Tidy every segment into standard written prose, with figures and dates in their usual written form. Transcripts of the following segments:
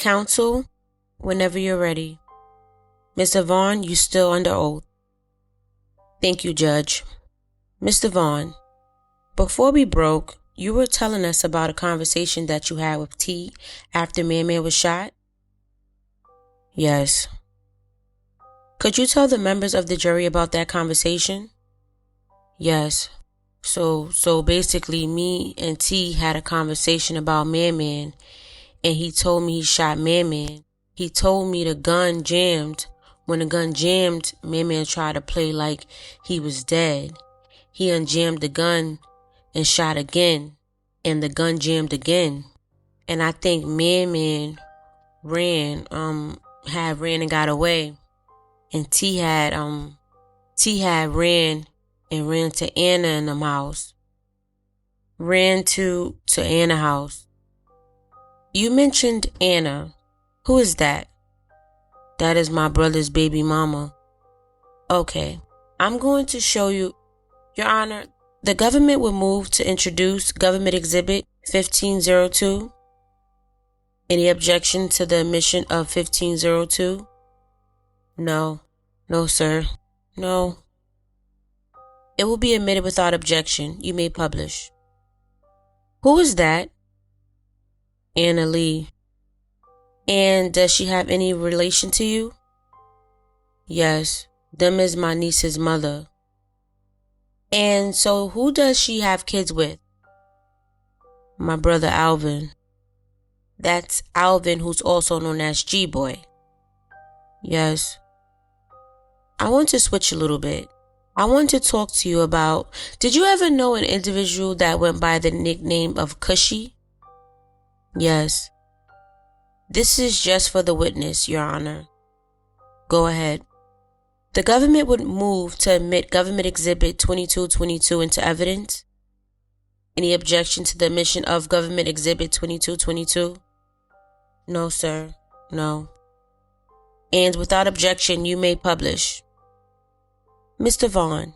Counsel, whenever you're ready. Mr. Vaughn, you still under oath. Thank you, Judge. Mr. Vaughn, before we broke, you were telling us about a conversation that you had with T after Man was shot? Yes. Could you tell the members of the jury about that conversation? Yes. So basically me and T had a conversation about Man, and he told me he shot Man. He told me the gun jammed. When the gun jammed, Man tried to play like he was dead. He unjammed the gun and shot again, and the gun jammed again. And I think Man ran and got away. And T had ran to Anna in the house. Ran to Anna's house. You mentioned Anna. Who is that? That is my brother's baby mama. Okay, I'm going to show you. Your Honor, the government will move to introduce Government Exhibit 1502. Any objection to the admission of 1502? No, sir. No. It will be admitted without objection. You may publish. Who is that? Anna Lee. And does she have any relation to you? Yes, them is my niece's mother. And so who does she have kids with? My brother Alvin. That's Alvin, who's also known as G-Boy. Yes. I want to switch a little bit. I want to talk to you about, did you ever know an individual that went by the nickname of Kushy? Yes. This is just for the witness, Your Honor. Go ahead. The government would move to admit Government Exhibit 2222 into evidence. Any objection to the admission of Government Exhibit 2222? No, sir. No. And without objection, you may publish. Mr. Vaughn,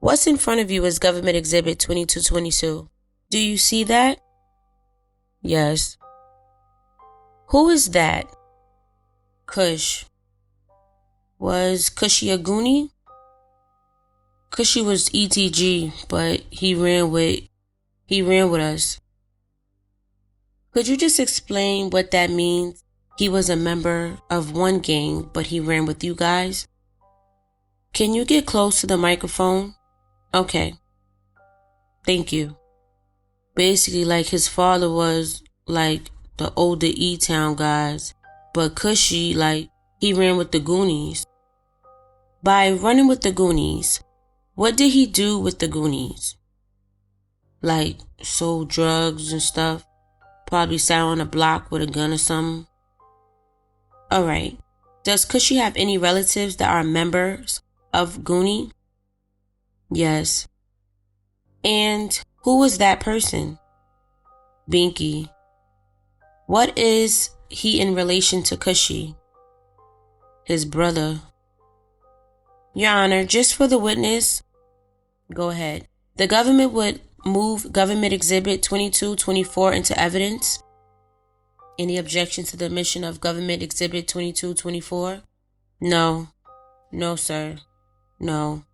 what's in front of you is Government Exhibit 2222. Do you see that? Yes. Who is that? Kush. Was Kushy a Goonie? Kushy was ETG, but he ran with us. Could you just explain what that means? He was a member of one gang, but he ran with you guys? Can you get close to the microphone? Okay. Thank you. Basically, like his father was like the older E-Town guys, but Kushy, like, he ran with the Goonies. By running with the Goonies, what did he do with the Goonies? Like, sold drugs and stuff? Probably sat on a block with a gun or something? Alright. Does Kushy have any relatives that are members of Goonie? Yes. And who was that person? Binky. What is he in relation to Kushy? His brother. Your Honor, just for the witness, go ahead. The government would move Government Exhibit 2224 into evidence. Any objection to the admission of Government Exhibit 2224? No. No, sir. No.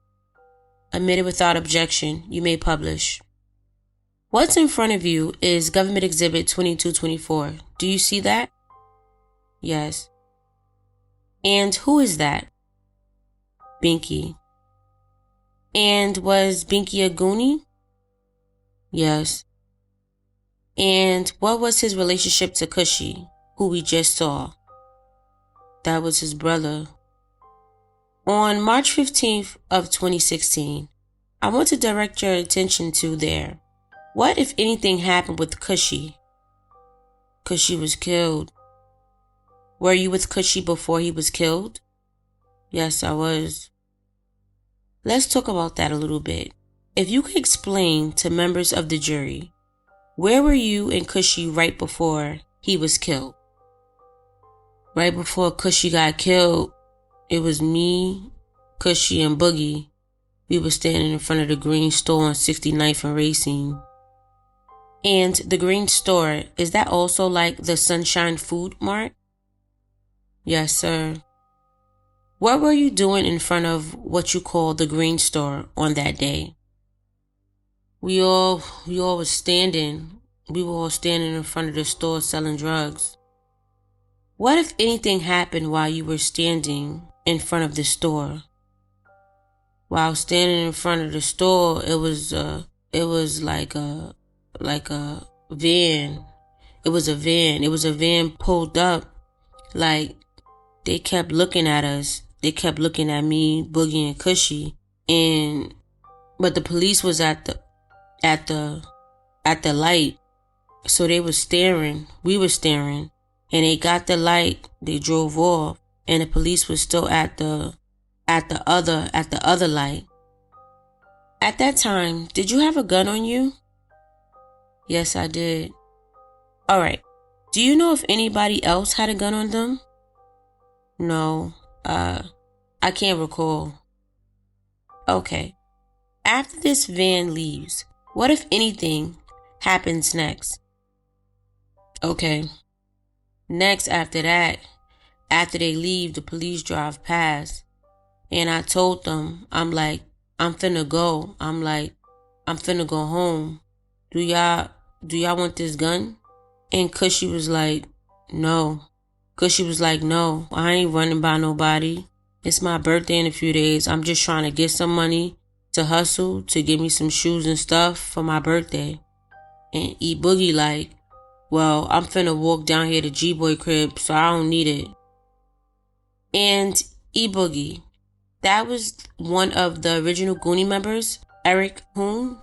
Admitted without objection. You may publish. What's in front of you is Government Exhibit 2224. Do you see that? Yes. And who is that? Binky. And was Binky a Goonie? Yes. And what was his relationship to Kushy, who we just saw? That was his brother. On March 15th of 2016, I want to direct your attention to there. What, if anything, happened with Kushy? Kushy was killed. Were you with Kushy before he was killed? Yes, I was. Let's talk about that a little bit. If you could explain to members of the jury, where were you and Kushy right before he was killed? Right before Kushy got killed, it was me, Kushy, and Boogie. We were standing in front of the green store on 69th and Racine. And the green store, is that also like the Sunshine Food Mart? Yes, sir. What were you doing in front of what you call the green store on that day? We all was standing. We were all standing in front of the store selling drugs. What if anything happened while you were standing in front of the store? While standing in front of the store, it was like a van. It was a van. It was a van pulled up. Like, they kept looking at us. They kept looking at me, Boogie, and Kushy. But the police was at the light. So they were staring. We were staring. And they got the light. They drove off. And the police was still at the other light. At that time, did you have a gun on you? Yes, I did. All right. Do you know if anybody else had a gun on them? No. I can't recall. Okay. After this van leaves, what if anything happens next? Okay. Next, after that, after they leave, the police drive past. And I told them, I'm like, I'm finna go. I'm finna go home. Do y'all want this gun? And Kushy was like, no. Kushy was like, no, I ain't running by nobody. It's my birthday in a few days. I'm just trying to get some money to hustle to get me some shoes and stuff for my birthday. And E Boogie like, well, I'm finna walk down here to G-Boy crib, so I don't need it. And E Boogie, that was one of the original Goonie members, Eric Hoon?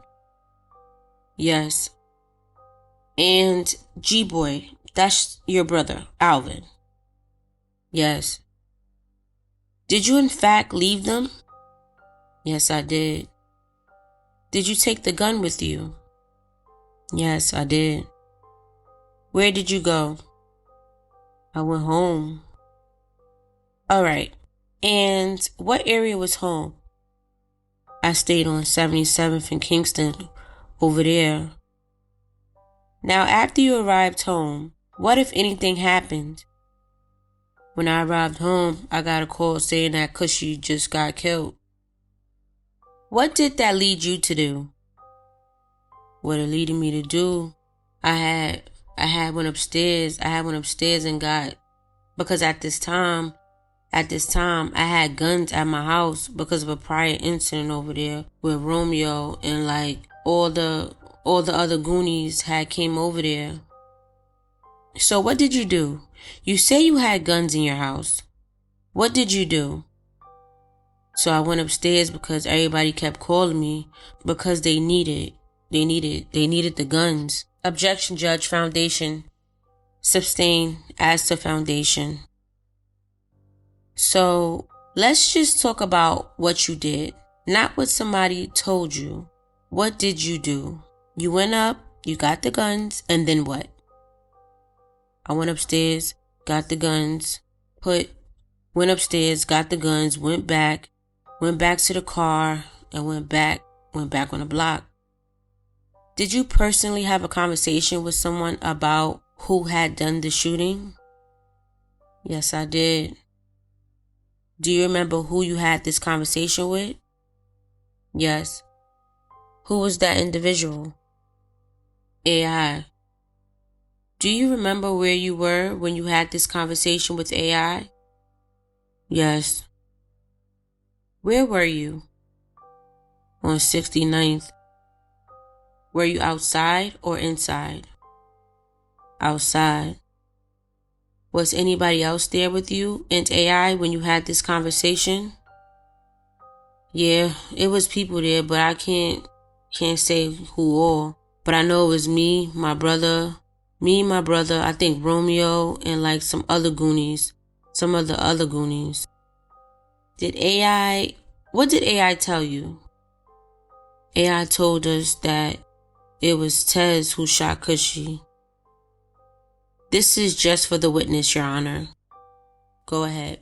Yes. And G-Boy, that's your brother, Alvin? Yes. Did you in fact leave them? Yes, I did. Did you take the gun with you? Yes, I did. Where did you go? I went home. All right. And what area was home? I stayed on 77th in Kingston, over there. Now, after you arrived home, what if anything happened? When I arrived home, I got a call saying that Kushy just got killed. What did that lead you to do? What it leaded me to do, I went upstairs. I went upstairs and got, because at this time, I had guns at my house because of a prior incident over there with Romeo and like all the other Goonies had came over there. So what did you do? You say you had guns in your house. What did you do? So I went upstairs because everybody kept calling me because they needed the guns. Objection, Judge. Foundation. Sustain as to foundation. So let's just talk about what you did, not what somebody told you. What did you do? You went up, you got the guns, and then what? I went upstairs, got the guns, went upstairs, got the guns, went back to the car, and went back on the block. Did you personally have a conversation with someone about who had done the shooting? Yes, I did. Do you remember who you had this conversation with? Yes. Who was that individual? AI. Do you remember where you were when you had this conversation with AI? Yes. Where were you? On 69th. Were you outside or inside? Outside. Was anybody else there with you and AI when you had this conversation? Yeah, it was people there, but I can't say who all. But I know it was me, my brother, I think Romeo, and like some other Goonies. Some of the other Goonies. What did AI tell you? AI told us that it was Tez who shot Kushy. This is just for the witness, Your Honor. Go ahead.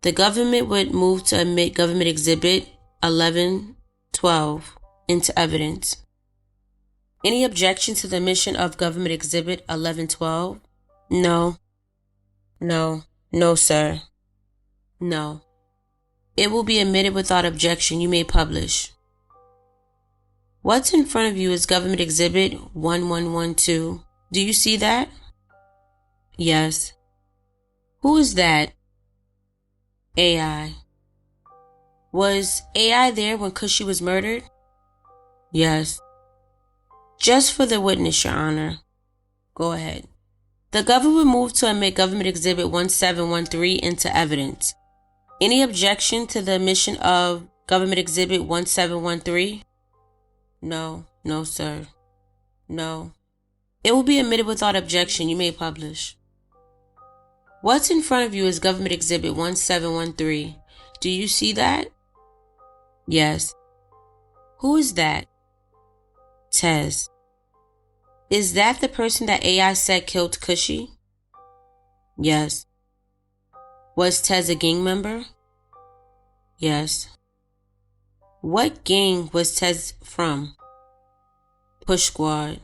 The government would move to admit Government Exhibit 1112 into evidence. Any objection to the admission of Government Exhibit 1112? No. No, sir. No. It will be admitted without objection. You may publish. What's in front of you is Government Exhibit 1112. Do you see that? Yes. Who is that? AI. Was AI there when Kushy was murdered? Yes. Just for the witness, Your Honor. Go ahead. The government moved to admit Government Exhibit 1713 into evidence. Any objection to the admission of Government Exhibit 1713? No. No, sir. No. It will be admitted without objection. You may publish. What's in front of you is Government Exhibit 1713. Do you see that? Yes. Who is that? Tez. Is that the person that AI said killed Kushy? Yes. Was Tez a gang member? Yes. What gang was Tez from? Push Squad.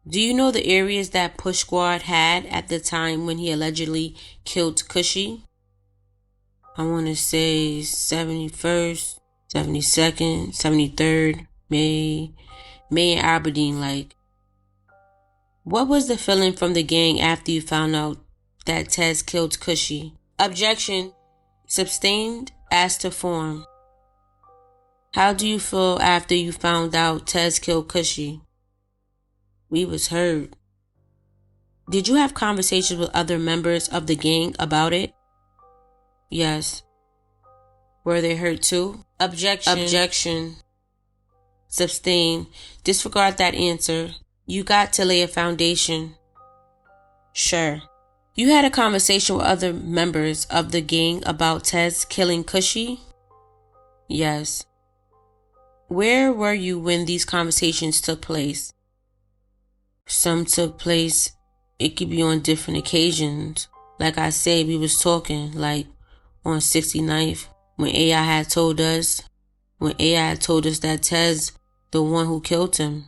Do you know the areas that Push Squad had at the time when he allegedly killed Kushy? I want to say 71st, 72nd, 73rd, May and Aberdeen, like. What was the feeling from the gang after you found out that Tez killed Kushy? Objection. Sustained as to form. How do you feel after you found out Tez killed Kushy? We was hurt. Did you have conversations with other members of the gang about it? Yes. Were they hurt too? Objection. Sustain. Disregard that answer. You got to lay a foundation. Sure. You had a conversation with other members of the gang about Tez killing Kushy? Yes. Where were you when these conversations took place? Some took place, it could be on different occasions. Like I said, we was talking, like on 69th, when AI had told us that Tez, the one who killed him.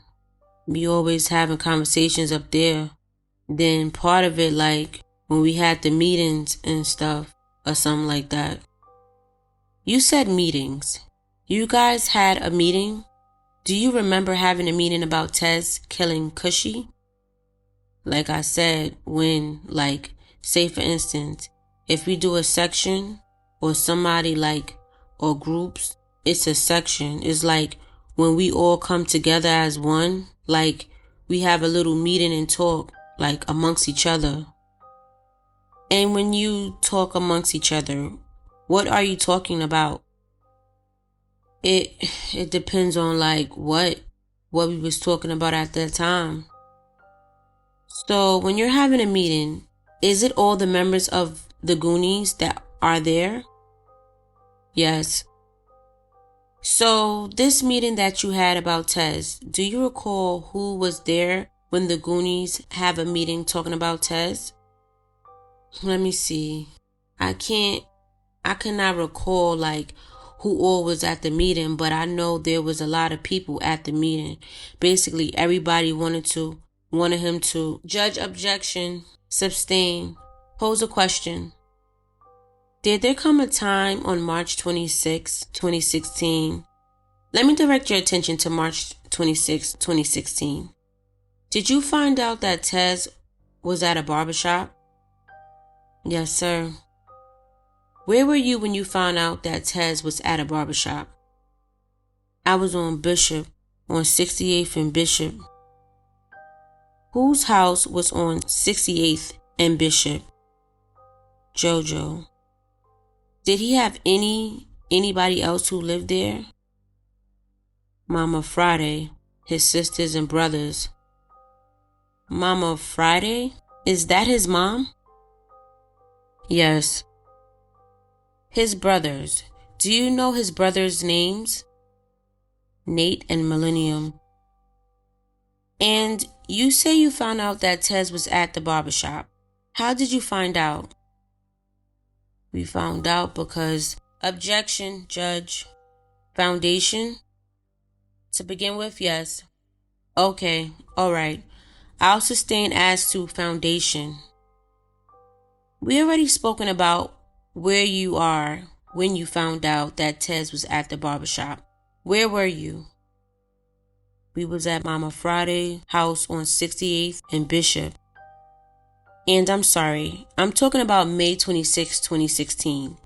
We always having conversations up there. Then part of it, like when we had the meetings and stuff, or something like that. You said meetings. You guys had a meeting? Do you remember having a meeting about Tez killing Kushy? Like I said, when, like, say for instance, if we do a section or somebody like, or groups, it's a section. It's like when we all come together as one, like we have a little meeting and talk, like amongst each other. And when you talk amongst each other, what are you talking about? It depends on like what we was talking about at that time. So when you're having a meeting, is it all the members of the Goonies that are there? Yes. So this meeting that you had about Tez, do you recall who was there when the Goonies have a meeting talking about Tez? Let me see. I cannot recall like who all was at the meeting, but I know there was a lot of people at the meeting. Basically, everybody wanted him to judge objection, sustain, pose a question. Did there come a time on March 26, 2016? Let me direct your attention to March 26, 2016. Did you find out that Tez was at a barbershop? Yes, sir. Where were you when you found out that Tez was at a barbershop? I was on Bishop, on 68th and Bishop. Whose house was on 68th and Bishop? Jojo. Did he have anybody else who lived there? Mama Friday, his sisters and brothers. Mama Friday? Is that his mom? Yes. His brothers. Do you know his brothers' names? Nate and Millennium. And you say you found out that Tez was at the barbershop. How did you find out? We found out because objection, judge. Foundation? To begin with, yes. Okay, alright. I'll sustain as to foundation. We already spoken about where you are when you found out that Tez was at the barbershop. Where were you? We was at Mama Friday's house on 68th and Bishop. And I'm sorry, I'm talking about May 26, 2016.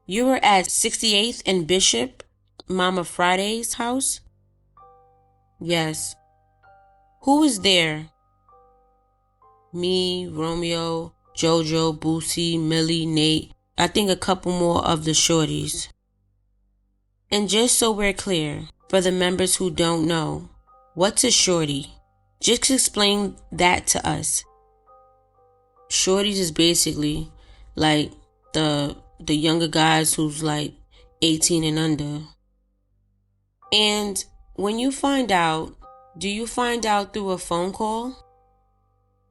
You were at 68th and Bishop, Mama Friday's house? Yes. Who was there? Me, Romeo, Jojo, Boosie, Millie, Nate. I think a couple more of the shorties. And just so we're clear, for the members who don't know, what's a shorty? Just explain that to us. Shorties is basically like the younger guys who's like 18 and under. And when you find out, do you find out through a phone call?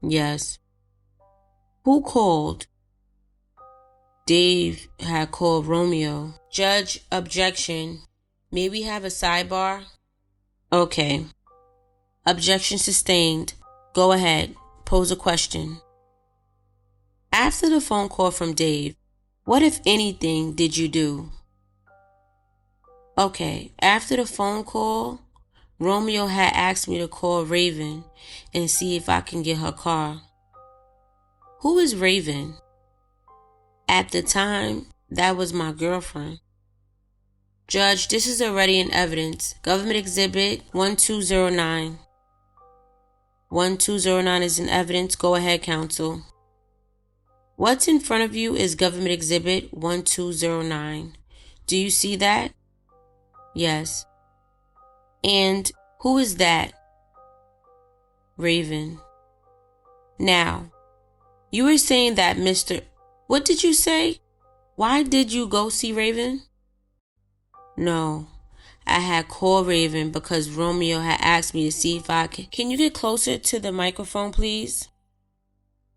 Yes. Who called? Dave had called Romeo. Judge, objection. May we have a sidebar? Okay. Objection sustained. Go ahead. Pose a question. After the phone call from Dave, what, if anything, did you do? Okay. After the phone call, Romeo had asked me to call Raven and see if I can get her car. Who is Raven? At the time, that was my girlfriend. Judge, this is already in evidence. Government Exhibit 1209. 1209 is in evidence. Go ahead, counsel. What's in front of you is Government Exhibit 1209. Do you see that? Yes. And who is that? Raven. Now, you were saying that Mr. What did you say? Why did you go see Raven? No, I had called Raven because Romeo had asked me to see if I could. Can you get closer to the microphone, please?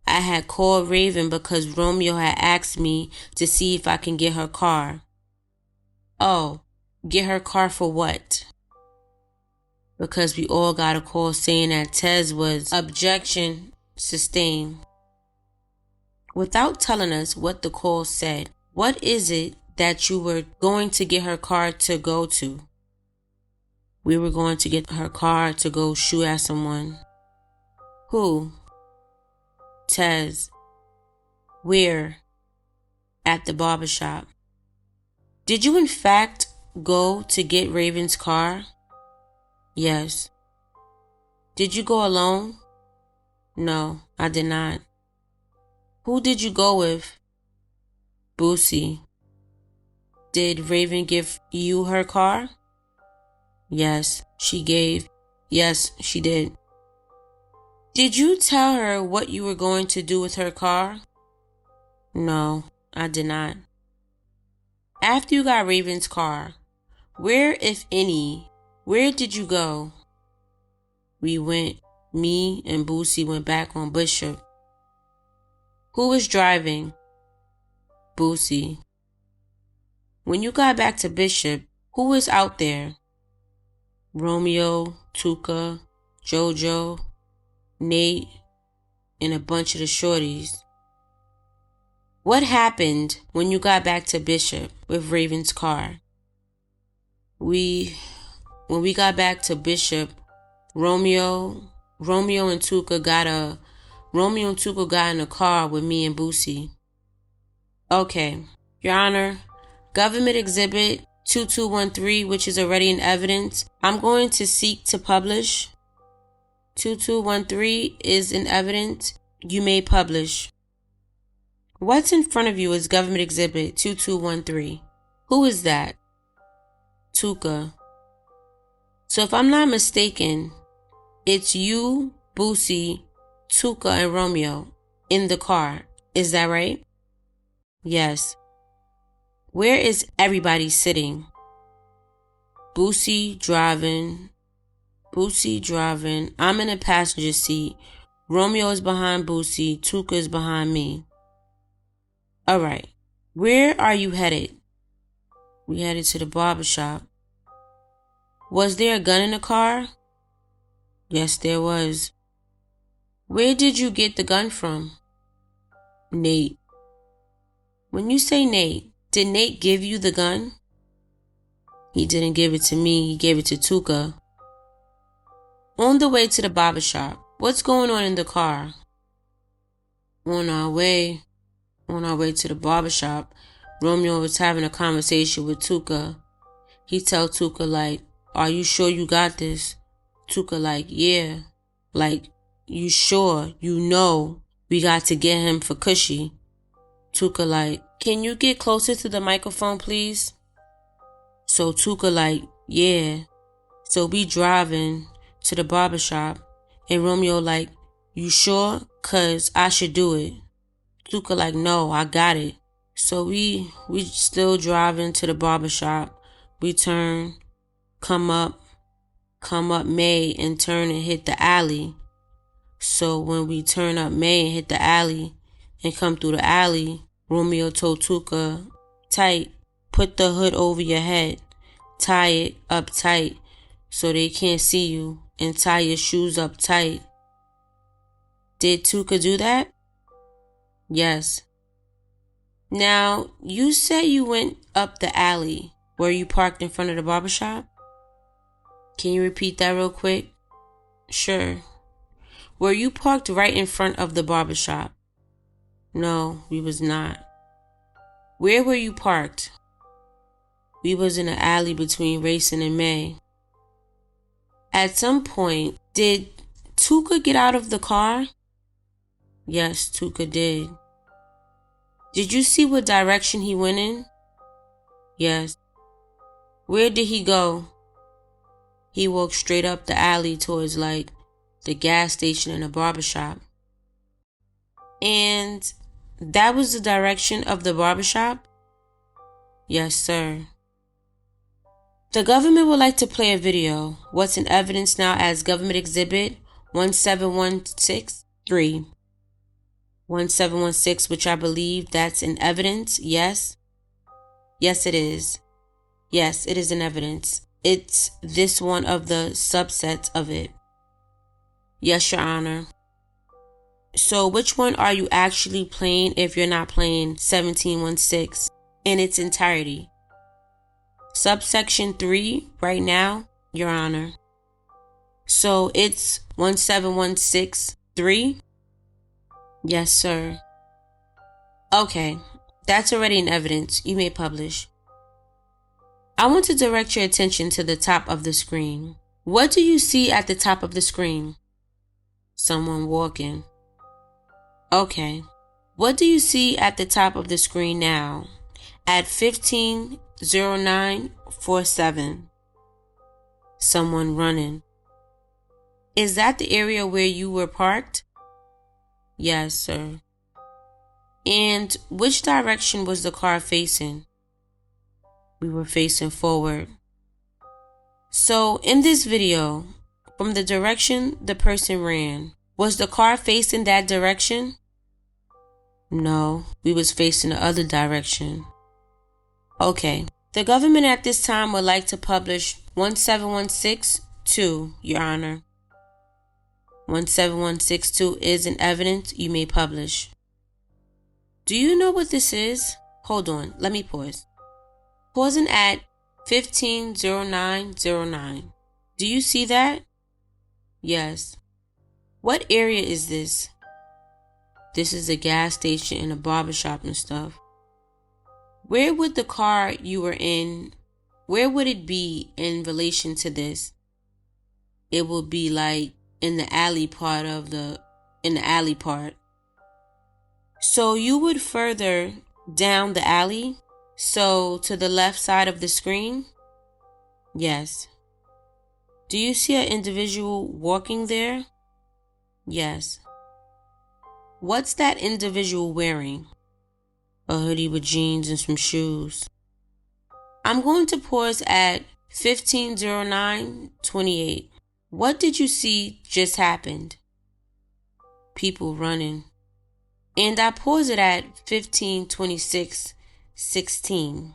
I had called Raven because Romeo had asked me to see if I can get her car. Oh, get her car for what? Because we all got a call saying that Tez was objection sustained. Without telling us what the call said, what is it that you were going to get her car to go to? We were going to get her car to go shoot at someone. Who? Tez. Where? At the barbershop. Did you in fact go to get Raven's car? Yes. Did you go alone? No, I did not. Who did you go with? Boosie. Did Raven give you her car? Yes, she did. Did you tell her what you were going to do with her car? No, I did not. After you got Raven's car, where, if any, where did you go? Me and Boosie went back on Bishop. Who was driving? Boosie. When you got back to Bishop, who was out there? Romeo, Tuka, Jojo, Nate, and a bunch of the shorties. What happened when you got back to Bishop with Raven's car? When we got back to Bishop, Romeo and Tuka got in a car with me and Boosie. Okay, Your Honor, Government Exhibit 2213, which is already in evidence, I'm going to seek to publish. 2213 is in evidence. You may publish. What's in front of you is Government Exhibit 2213. Who is that? Tuka. So if I'm not mistaken, it's you, Boosie, Tuka, and Romeo in the car. Is that right? Yes. Where is everybody sitting? Boosie driving. I'm in the passenger seat. Romeo is behind Boosie. Tuka is behind me. Alright. Where are you headed? We headed to the barbershop. Was there a gun in the car? Yes, there was. Where did you get the gun from? Nate. When you say Nate, did Nate give you the gun? He didn't give it to me, he gave it to Tuka. On the way to the barbershop, what's going on in the car? On our way to the barbershop, Romeo was having a conversation with Tuka. He tell Tuka like, are you sure you got this? Tuka like, yeah. Like, you sure, you know, we got to get him for Kushy. Tuka like, can you get closer to the microphone please? So Tuka like, yeah. So we driving to the barbershop and Romeo like, you sure? Cause I should do it. Tuka like, no, I got it. So we still driving to the barbershop. We turn, come up May and turn and hit the alley. So when we turn up May and hit the alley and come through the alley, Romeo told Tuka, tight, put the hood over your head, tie it up tight so they can't see you, and tie your shoes up tight. Did Tuka do that? Yes. Now, you said you went up the alley where you parked in front of the barbershop? Can you repeat that real quick? Sure. Were you parked right in front of the barbershop? No, we was not. Where were you parked? We was in an alley between Racing and May. At some point, did Tuka get out of the car? Yes, Tuka did. Did you see what direction he went in? Yes. Where did he go? He walked straight up the alley towards like the gas station and a barbershop. And that was the direction of the barbershop? Yes, sir. The government would like to play a video. What's in evidence now as Government Exhibit 17163. 1716, which I believe that's in evidence, yes? Yes, it is. Yes, it is in evidence. It's this one of the subsets of it. Yes, Your Honor. So which one are you actually playing if you're not playing 1716 in its entirety? Subsection 3 right now, Your Honor. So it's 17163? Yes, sir. Okay, that's already in evidence. You may publish. I want to direct your attention to the top of the screen. What do you see at the top of the screen? Someone walking. Okay. What do you see at the top of the screen now? At 150947. Someone running. Is that the area where you were parked? Yes, sir. And which direction was the car facing? We were facing forward. So in this video, from the direction the person ran, was the car facing that direction? No, we was facing the other direction. Okay. The government at this time would like to publish 17162, Your Honor. 17162 is in evidence. You may publish. Do you know what this is? Hold on, let me pause. Pausing at 150909. Do you see that? Yes. What area is this? This is a gas station and a barbershop and stuff. Where would the car you were in, where would it be in relation to this? It would be like in the alley part. So you would further down the alley, so to the left side of the screen? Yes. Do you see an individual walking there? Yes. What's that individual wearing? A hoodie with jeans and some shoes. I'm going to pause at 150928. What did you see just happened? People running. And I pause it at 152616.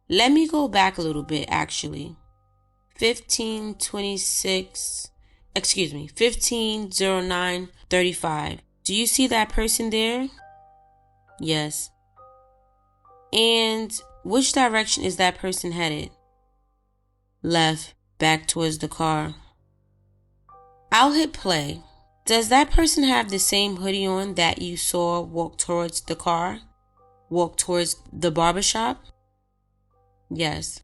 Let me go back a little bit actually. 150935. Do you see that person there? Yes. And which direction is that person headed? Left, back towards the car. I'll hit play. Does that person have the same hoodie on that you saw walk towards the car? Walk towards the barbershop? Yes.